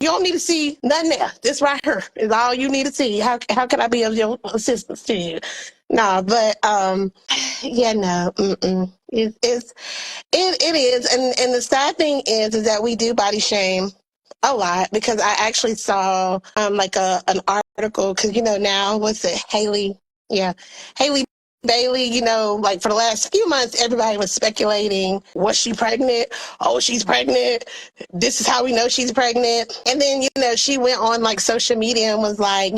You don't need to see nothing there. This right here is all you need to see. How can I be of your assistance to you? No, but yeah, no, it is, and the sad thing is that we do body shame a lot, because I actually saw like an article, because now, what's it, Haley? Yeah, Haley Bailey, like for the last few months, everybody was speculating, was she pregnant? Oh, she's pregnant. This is how we know she's pregnant. And then, she went on like social media and was like,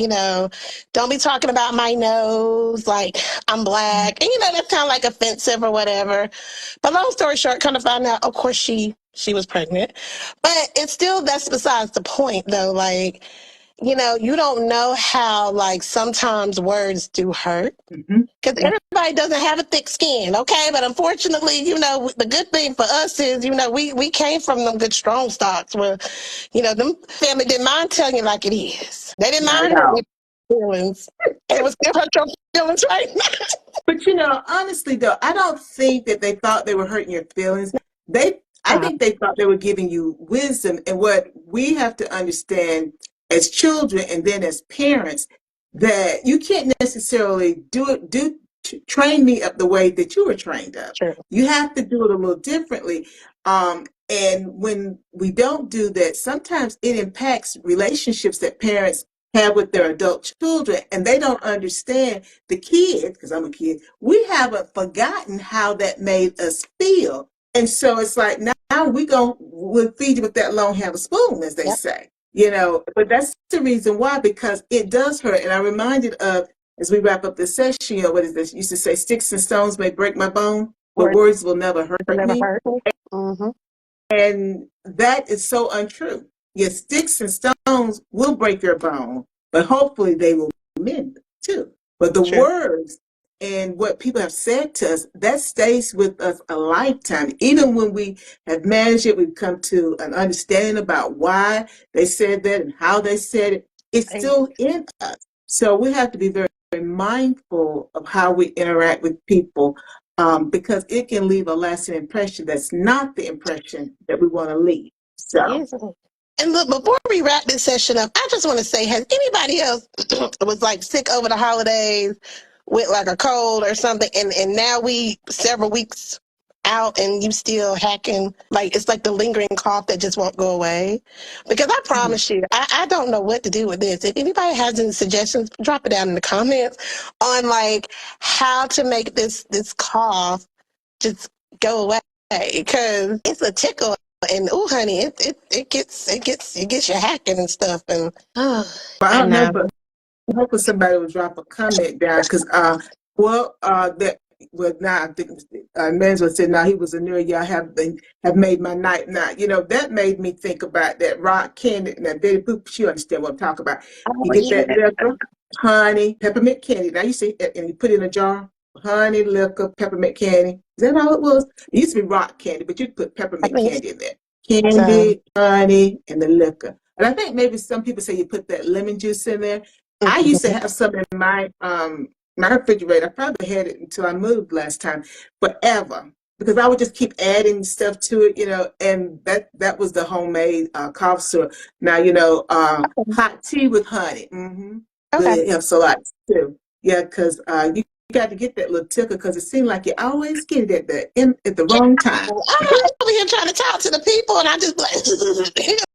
don't be talking about my nose, like I'm black. And, that's kind of like offensive or whatever. But long story short, kind of found out, of course, she was pregnant. But it's still, that's besides the point, though. Like, you don't know how, like, sometimes words do hurt. Because everybody doesn't have a thick skin, okay? But unfortunately, the good thing for us is, we came from them good strong stocks where, them family didn't mind telling you like it is. They didn't mind hurting your feelings. And it was still hurt your feelings right now. But honestly though, I don't think that they thought they were hurting your feelings. I think they thought they were giving you wisdom. And what we have to understand as children and then as parents, that you can't necessarily train me up the way that you were trained up. Sure. You have to do it a little differently. And when we don't do that, sometimes it impacts relationships that parents have with their adult children, and they don't understand the kid, because I'm a kid, we haven't forgotten how that made us feel. And so it's like, now we'll feed you with that long handled spoon, as they say, but that's the reason why, because it does hurt. And I'm reminded of, as we wrap up this session, what is this? Used to say, sticks and stones may break my bone, but words will never hurt me. Mm-hmm. And that is so untrue. Yes, sticks and stones will break your bone, but hopefully they will mend too. But the words and what people have said to us, that stays with us a lifetime. Even when we have managed it, we've come to an understanding about why they said that and how they said it. It's still in us. So we have to be very, very mindful of how we interact with people, because it can leave a lasting impression that's not the impression that we want to leave. So. And look, before we wrap this session up, I just want to say, has anybody else was like sick over the holidays with like a cold or something, and now we several weeks out and you still hacking, like it's like the lingering cough that just won't go away? Because I promise you, I don't know what to do with this. If anybody has any suggestions, drop it down in the comments on like how to make this cough just go away, because it's a tickle. And honey, it gets you hacking and stuff. And I don't know, but I'm hoping somebody will drop a comment down, because now I think Mansell said, now he was a nerd. Y'all have made my night. Now that made me think about that rock candy. Now Betty Boop, she understand what I'm talking about. You get that liquor, honey, peppermint candy. Now you see, and you put it in a jar. Honey, liquor, peppermint candy. Is that all it was? It used to be rock candy, but you'd put peppermint candy in there. Candy, honey, and the liquor. And I think maybe some people say you put that lemon juice in there. I used to have some in my refrigerator. I probably had it until I moved last time, forever, because I would just keep adding stuff to it, and that was the homemade cough syrup. Now, hot tea with honey. It helps a lot too. Yeah, because you got to get that little tickle, because it seems like you always get it at the wrong time. I'm over here trying to talk to the people, and I just like